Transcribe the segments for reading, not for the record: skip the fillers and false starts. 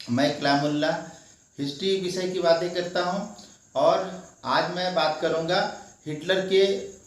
मैं कलामुल्ला हिस्ट्री विषय की बातें करता हूं और आज मैं बात करूंगा हिटलर के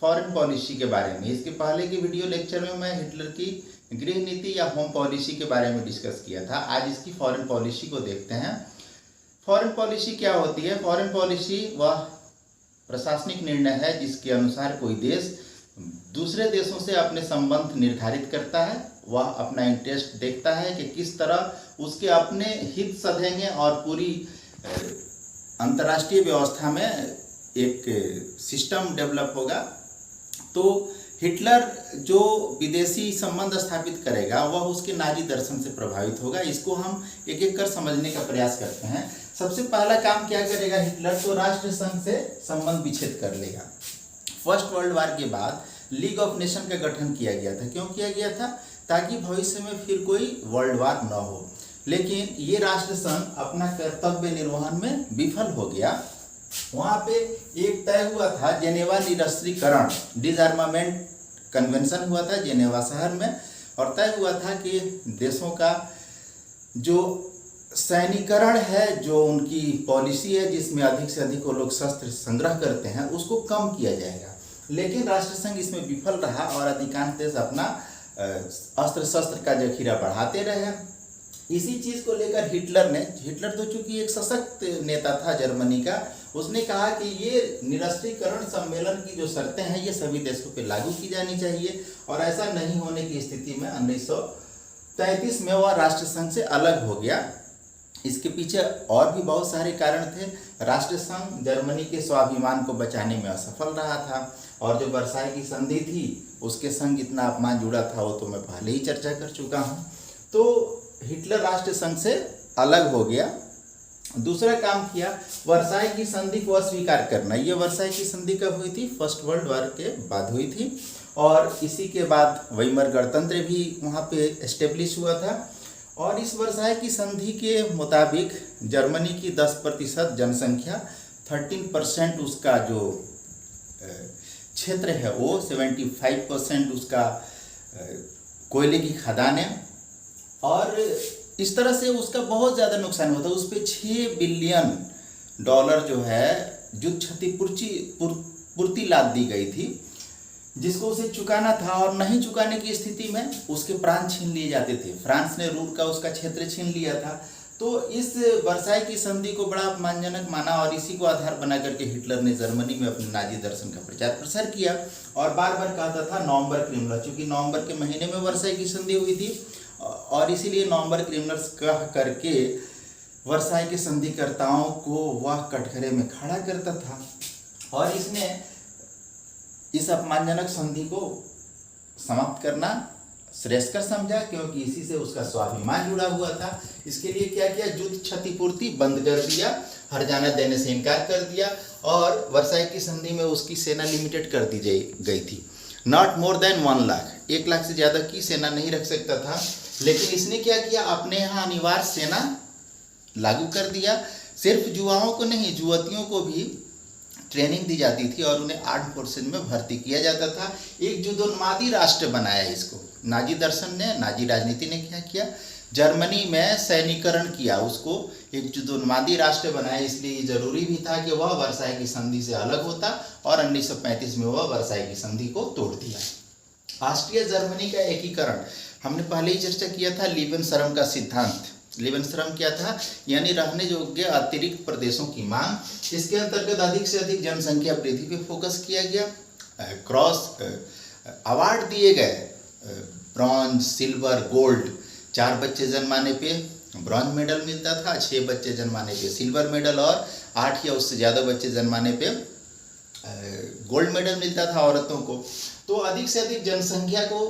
फॉरेन पॉलिसी के बारे में। इसके पहले की वीडियो लेक्चर में मैं हिटलर की गृह नीति या होम पॉलिसी के बारे में डिस्कस किया था। आज इसकी फॉरेन पॉलिसी को देखते हैं। फॉरेन पॉलिसी क्या होती है? फॉरेन पॉलिसी वह प्रशासनिक निर्णय है जिसके अनुसार कोई देश दूसरे देशों से अपने संबंध निर्धारित करता है। वह अपना इंटरेस्ट देखता है कि किस तरह उसके अपने हित सधेंगे और पूरी अंतर्राष्ट्रीय व्यवस्था में एक सिस्टम डेवलप होगा। तो हिटलर जो विदेशी संबंध स्थापित करेगा वह उसके नाजी दर्शन से प्रभावित होगा। इसको हम एक एक कर समझने का प्रयास करते हैं। सबसे पहला काम क्या करेगा हिटलर? तो राष्ट्र संघ से संबंध विच्छेद कर लेगा। फर्स्ट वर्ल्ड वार के बाद लीग ऑफ नेशन का गठन किया गया था। क्यों किया गया था? ताकि भविष्य में फिर कोई वर्ल्ड वार न हो। लेकिन ये राष्ट्र संघ अपना कर्तव्य निर्वहन में विफल हो गया। वहाँ पे एक तय हुआ था जेनेवा निरस्त्रीकरण, डिसआर्मामेंट कन्वेंशन हुआ था जेनेवा शहर में, और तय हुआ था कि देशों का जो सैनिकरण है, जो उनकी पॉलिसी है जिसमें अधिक से अधिक वो लोग शस्त्र संग्रह करते हैं, उसको कम किया जाएगा। लेकिन राष्ट्रसंघ इसमें विफल रहा और अधिकांश देश अपना अस्त्र शस्त्र का जखीरा बढ़ाते रहे। इसी चीज को लेकर हिटलर तो चूंकि एक सशक्त नेता था जर्मनी का, उसने कहा कि ये निरस्त्रीकरण सम्मेलन की जो शर्तें हैं ये सभी देशों पे लागू की जानी चाहिए। और ऐसा नहीं होने की स्थिति में 1933 में वह राष्ट्रसंघ से अलग हो गया। इसके पीछे और भी बहुत सारे कारण थे। राष्ट्रसंघ जर्मनी के स्वाभिमान को बचाने में असफल रहा था, और जो वर्साई की संधि थी उसके संग इतना अपमान जुड़ा था वो तो मैं पहले ही चर्चा कर चुका हूँ। तो हिटलर राष्ट्रसंघ से अलग हो गया। दूसरा काम किया वर्साई की संधि को अस्वीकार करना। ये वर्साई की संधि कब हुई थी? फर्स्ट वर्ल्ड वार के बाद हुई थी, और इसी के बाद वीमर गणतंत्र भी वहाँ पे एस्टेब्लिश हुआ था। और इस वर्साई की संधि के मुताबिक जर्मनी की 10% जनसंख्या, 13% उसका जो क्षेत्र है वो, 75% उसका कोयले की खदानें, और इस तरह से उसका बहुत ज़्यादा नुकसान होता है। उस पर $6 बिलियन जो है युद्ध क्षतिपूर्ति लाद दी गई थी, जिसको उसे चुकाना था, और नहीं चुकाने की स्थिति में उसके प्राण छीन लिए जाते थे। फ्रांस ने रूर का उसका क्षेत्र छीन लिया था। तो इस वर्साई की संधि को बड़ा अपमानजनक माना, और इसी को आधार बना करके हिटलर ने जर्मनी में अपने नाजी दर्शन का प्रचार प्रसार किया और बार बार कहता था नवंबर क्रिमिनल, चूंकि नवंबर के महीने में वर्साई की संधि हुई थी और इसीलिए नवंबर क्रिमिनल्स कह करके वर्साई के संधिकर्ताओं को वह कटघरे में खड़ा करता था। और इसने इस अपमानजनक संधि को समाप्त करना श्रेयस्कर समझा, क्योंकि इसी से उसका स्वाभिमान जुड़ा हुआ था। इसके लिए क्या किया? युद्ध क्षतिपूर्ति बंद कर दिया, हर्जाना देने से इनकार कर दिया, और वर्साई की संधि में उसकी सेना लिमिटेड कर दी गई थी। Not more than 1 lakh, 1 lakh से ज़्यादा की सेना नहीं रख सकता था। लेकिन इसने क्या किया? अपने यहाँ अनिवार्य सेना लागू कर दिया। सिर्फ युवाओं को नहीं, युवतियों को भी ट्रेनिंग दी जाती थी और उन्हें आर्म फोर्सेज में भर्ती किया जाता था। एक युद्धोन्मादी राष्ट्र बनाया इसको। नाजी दर्शन ने, नाजी राजनीति ने क्या किया? जर्मनी में सैनिकरण किया, उसको एक युद्धोन्मादी राष्ट्र बनाया। इसलिए जरूरी भी था कि वह वर्साई की संधि से अलग होता, और 1935 में वह वर्साई की संधि को तोड़ दिया। ऑस्ट्रिया जर्मनी का एकीकरण हमने पहले ही चर्चा किया था। लीबेनश्रम का सिद्धांत। लीबेनश्रम क्या था? यानी रहने योग्य अतिरिक्त प्रदेशों की मांग। इसके अंतर्गत अधिक से अधिक जनसंख्या वृद्धि पे फोकस किया गया। क्रॉस अवार्ड दिए गए, ब्रॉन्ज, सिल्वर, गोल्ड। 4 बच्चे जन्माने पे ब्रॉन्ज मेडल मिलता था, 6 बच्चे जन्माने पे सिल्वर मेडल, और 8 या उससे ज़्यादा बच्चे जन्माने पे गोल्ड मेडल मिलता था औरतों को। तो अधिक से अधिक जनसंख्या को,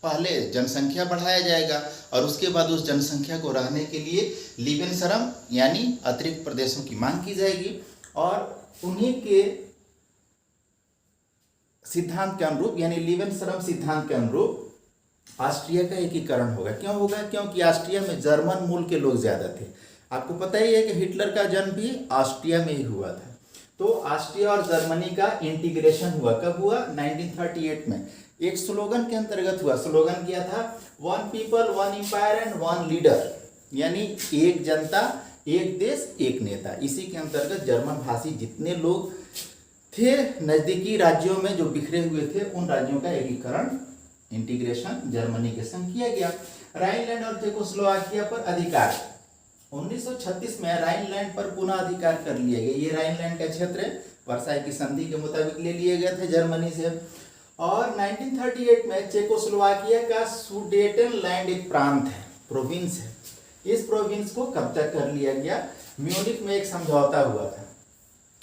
पहले जनसंख्या बढ़ाया जाएगा और उसके बाद उस जनसंख्या को रहने के लिए लीबेनश्रम यानी अतिरिक्त प्रदेशों की मांग की जाएगी। और उन्हीं के सिद्धांत के अनुरूप, यानी लीबेनश्रम सिद्धांत के अनुरूप ऑस्ट्रिया का एकीकरण होगा। क्यों होगा? क्योंकि ऑस्ट्रिया में जर्मन मूल के लोग ज़्यादा थे। आपको पता ही है कि हिटलर का जन्म भी ऑस्ट्रिया में ही हुआ था। तो ऑस्ट्रिया और जर्मनी का इंटीग्रेशन हुआ। कब हुआ? 1938 में। एक स्लोगन के अंतर्गत हुआ। स्लोगन क्या था? 1 पीपल 1 एम्पायर एंड 1 लीडर। यानी एक जनता एक देश एक नेता। इसी के अंतर्गत जर्मन भाषी जितने लोग थे नज़दीकी राज्यों में जो बिखरे हुए थे, उन राज्यों का एकीकरण इंटीग्रेशन जर्मनी के संग किया गया। राइनलैंड और चेकोस्लोवाकिया पर अधिकार 1936 में राइनलैंड पर पुनः अधिकार कर लिया गया। ये राइनलैंड का क्षेत्र वर्साई की संधि के मुताबिक ले लिए गए थे जर्मनी से। और 1938 में चेकोस्लोवाकिया का सुडेटनलैंड एक प्रांत है, प्रोविंस है, इस प्रोविंस को कब्जा कर लिया गया। म्यूनिख में एक समझौता हुआ था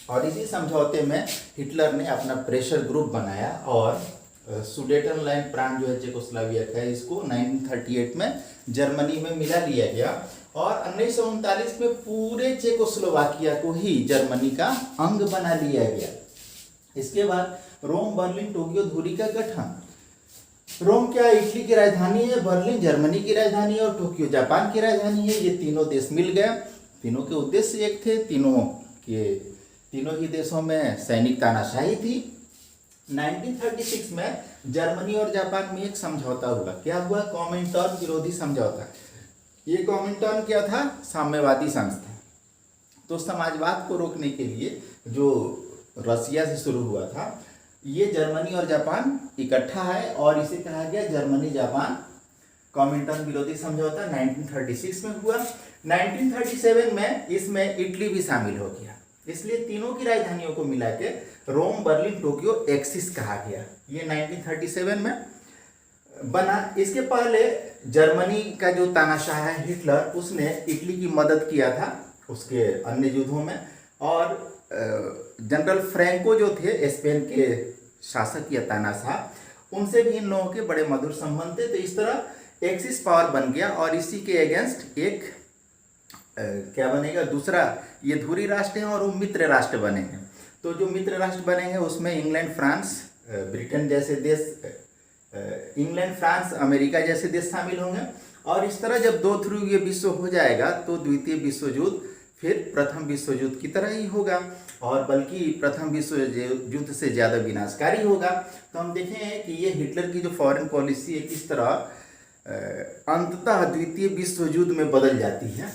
और इसी समझौते में हिटलर ने अपना प्रेशर ग्रुप बनाया और सुडेटनलैंड प्रांत जो है चेकोस्लोवाकिया का, इसको 1938 में जर्मनी में मिला लिया गया और 1939 में पूरे चेकोस्लोवाकिया को ही जर्मनी का अंग बना लिया गया। इसके बाद रोम, बर्लिन, टोक्यो, धुरी का गठन। रोम क्या इटली की राजधानी है, बर्लिन जर्मनी की राजधानी है और टोक्यो जापान की राजधानी है। ये तीनों देश मिल गए। तीनों के उद्देश्य एक थे, तीनों ही देशों में सैनिक तानाशाही थी। 1936 में जर्मनी और जापान में एक समझौता हुआ। क्या हुआ? कॉमिंटर्न विरोधी समझौता। ये कॉमिंटर्न क्या था? साम्यवादी संस्था। तो समाजवाद को रोकने के लिए जो रसिया से शुरू हुआ था, ये जर्मनी और जापान इकट्ठा है और इसे कहा गया जर्मनी जापान कॉमिंटर्न विरोधी समझौता। 1936 में हुआ। 1937 में इसमें इटली भी शामिल हो गया, इसलिए तीनों की राजधानियों को मिला के रोम, बर्लिन, टोक्यो एक्सिस कहा गया। ये 1937 में बना। इसके पहले जर्मनी का जो तानाशाह है हिटलर, उसने इटली की मदद किया था उसके अन्य युद्धों में। और जनरल फ्रैंको जो थे स्पेन के शासक या तानाशाह, उनसे भी इन लोगों के बड़े मधुर संबंध थे। तो इस तरह एक्सिस पावर बन गया और इसी के अगेंस्ट एक क्या बनेगा? दूसरा, ये धुरी राष्ट्र हैं और वो मित्र राष्ट्र बने हैं। तो जो मित्र राष्ट्र बने हैं उसमें इंग्लैंड, फ्रांस, ब्रिटेन जैसे देश, इंग्लैंड, फ्रांस, अमेरिका जैसे देश शामिल होंगे। और इस तरह जब दो ध्रुवीय विश्व हो जाएगा तो द्वितीय विश्व युद्ध फिर प्रथम विश्व युद्ध की तरह ही होगा और बल्कि प्रथम विश्व युद्ध से ज़्यादा विनाशकारी होगा। तो हम देखें कि ये हिटलर की जो फॉरेन पॉलिसी है किस तरह अंततः द्वितीय विश्व युद्ध में बदल जाती है।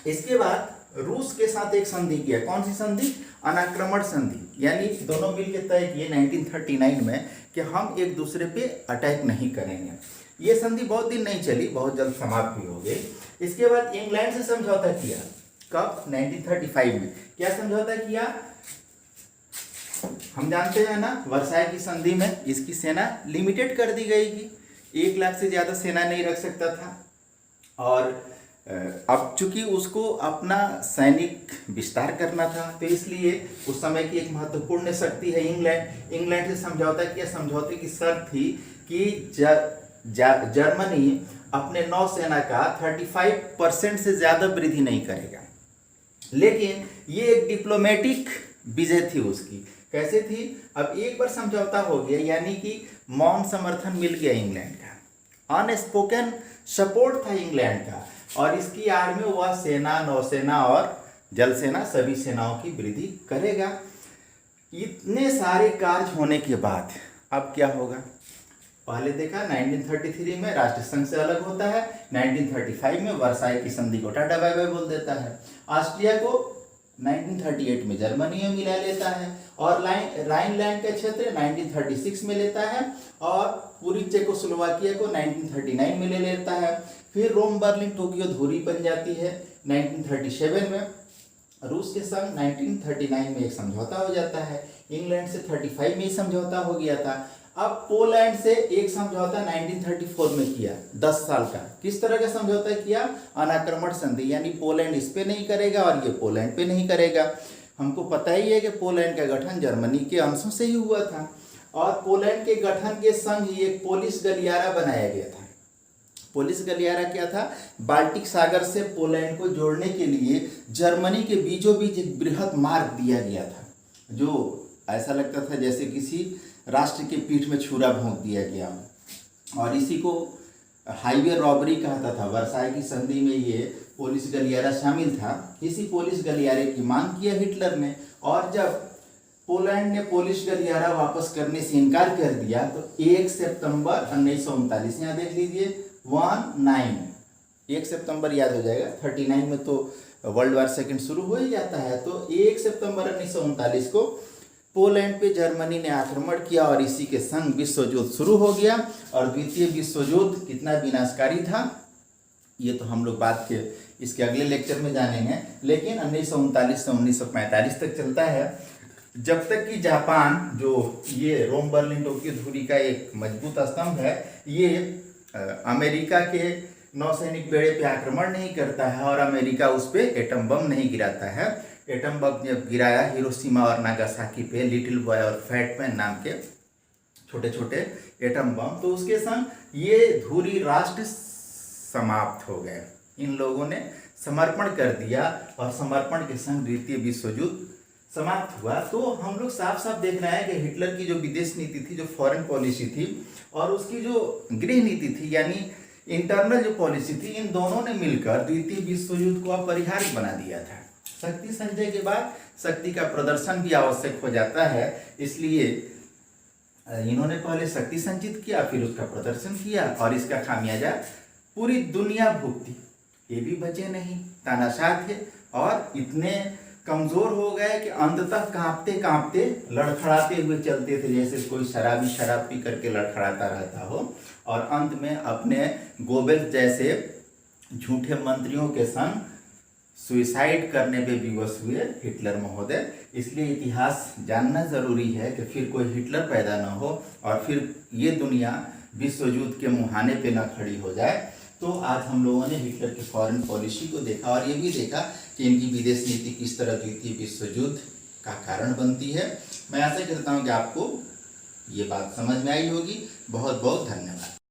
इसके बाद रूस के साथ एक संधि किया। कौन सी संधि? अनाक्रमण संधि। यानी दोनों मिलकर तय किए 1939 में कि हम एक दूसरे पे अटैक नहीं करेंगे। ये संधि बहुत दिन नहीं चली, बहुत जल्द समाप्त भी हो गई। इसके बाद इंग्लैंड से समझौता किया। कब? 1935 में। क्या समझौता किया? हम जानते हैं ना, वर्साई की संधि में इसकी सेना लिमिटेड कर दी गई थी, 1 लाख से ज़्यादा सेना नहीं रख सकता था। और अब चूंकि उसको अपना सैनिक विस्तार करना था, तो इसलिए उस समय की एक महत्वपूर्ण शक्ति है इंग्लैंड। इंग्लैंड से समझौता किया। समझौते की शर्त थी कि जर्मनी अपने नौसेना का 35% से ज़्यादा वृद्धि नहीं करेगा। लेकिन ये एक डिप्लोमेटिक विजय थी उसकी। कैसे थी? अब एक बार समझौता हो गया, यानी कि मौन समर्थन मिल गया इंग्लैंड का, अनस्पोकन सपोर्ट था इंग्लैंड का, और इसकी आड़ में वह सेना, नौसेना और जल सेना सभी सेनाओं की वृद्धि करेगा। इतने सारे कार्य होने के बाद अब क्या होगा? पहले देखा 1933 में राष्ट्रसंघ से अलग होता है, 1935 में वर्साई की संधि को टाटा बाय बाय बोल देता है, ऑस्ट्रिया को 1938 में जर्मनी में मिला लेता है और राइनलैंड का क्षेत्र 1936 में लेता है और पूरी चेकोस्लोवाकिया को 1939 में ले लेता है। फिर रोम, बर्लिन, टोक्यो धुरी बन जाती है 1937 में। रूस के संग 1939 में एक समझौता हो जाता है। इंग्लैंड से 35 में ही समझौता हो गया था। अब पोलैंड से एक समझौता 1934 में किया, 10 साल का। किस तरह का समझौता किया? अनाक्रमण संधि, यानी पोलैंड इस पे नहीं करेगा और ये पोलैंड पे नहीं करेगा। हमको पता ही है कि पोलैंड का गठन जर्मनी के अंशों से ही हुआ था और पोलैंड के गठन के संग ही एक पोलिश गलियारा बनाया गया था। पोलिश गलियारा क्या था? बाल्टिक सागर से पोलैंड को जोड़ने के लिए जर्मनी के बीचों बीच एक बृहत मार्ग दिया गया था, जो ऐसा लगता था जैसे किसी राष्ट्र के पीठ में छुरा भोंक दिया गया। और इसी को हाईवे रॉबरी कहता था। वर्साई की संधि में ये पोलिश गलियारा शामिल था। इसी पोलिश गलियारे की मांग किया हिटलर ने, और जब पोलैंड ने पोलिश गलियारा वापस करने से इनकार कर दिया तो 1 सितंबर 1939, यहाँ देख लीजिए 19 1 सितंबर याद हो जाएगा, 39 में तो वर्ल्ड वार सेकंड शुरू हो ही जाता है। तो 1 सितंबर 1939 को पोलैंड पे जर्मनी ने आक्रमण किया और इसी के संग विश्व युद्ध शुरू हो गया। और द्वितीय विश्व युद्ध कितना विनाशकारी था ये तो हम लोग बात के इसके अगले लेक्चर में जानेंगे। लेकिन 1939 से 1945 तक चलता है, जब तक कि जापान जो ये रोम बर्लिन टोक्यो धुरी का एक मजबूत स्तंभ है, ये अमेरिका के नौसैनिक बेड़े पे आक्रमण नहीं करता है और अमेरिका उस पर एटम बम नहीं गिराता है। एटम बम जब गिराया हिरोशिमा और नागासाकी पे लिटिल बॉय और फैट मैन नाम के छोटे छोटे एटम बम, तो उसके संग ये धुरी राष्ट्र समाप्त हो गए। इन लोगों ने समर्पण कर दिया और समर्पण के संग द्वितीय विश्व युद्ध समाप्त हुआ। तो हम लोग साफ साफ देख रहे हैं कि हिटलर की जो विदेश नीति थी, जो फॉरेन पॉलिसी थी, और उसकी जो गृह नीति थी यानी इंटरनल जो पॉलिसी थी, इन दोनों ने मिलकर द्वितीय विश्व युद्ध को अपरिहार्य बना दिया था। शक्ति संचय के बाद शक्ति का प्रदर्शन भी आवश्यक हो जाता है, इसलिए इन्होंने पहले शक्ति संचित किया, फिर उसका प्रदर्शन किया और इसका खामियाजा पूरी दुनिया भुगती। ये भी बचे नहीं, तानाशाह थे और इतने कमजोर हो गए कि अंततः कांपते कांपते लड़खड़ाते हुए चलते थे, जैसे कोई शराबी शराब पी करके लड़खड़ाता रहता हो। और अंत में अपने गोबेल्स जैसे झूठे मंत्रियों के संग सुइसाइड करने पे विवश हुए हिटलर महोदय। इसलिए इतिहास जानना जरूरी है कि फिर कोई हिटलर पैदा न हो और फिर ये दुनिया विश्व युद्ध के मुहाने पे न खड़ी हो जाए। तो आज हम लोगों ने हिटलर की फॉरेन पॉलिसी को देखा और ये भी देखा कि इनकी विदेश नीति किस तरह द्वितीय विश्व युद्ध का कारण बनती है। मैं आशा करता हूँ कि आपको ये बात समझ में आई होगी। बहुत बहुत धन्यवाद।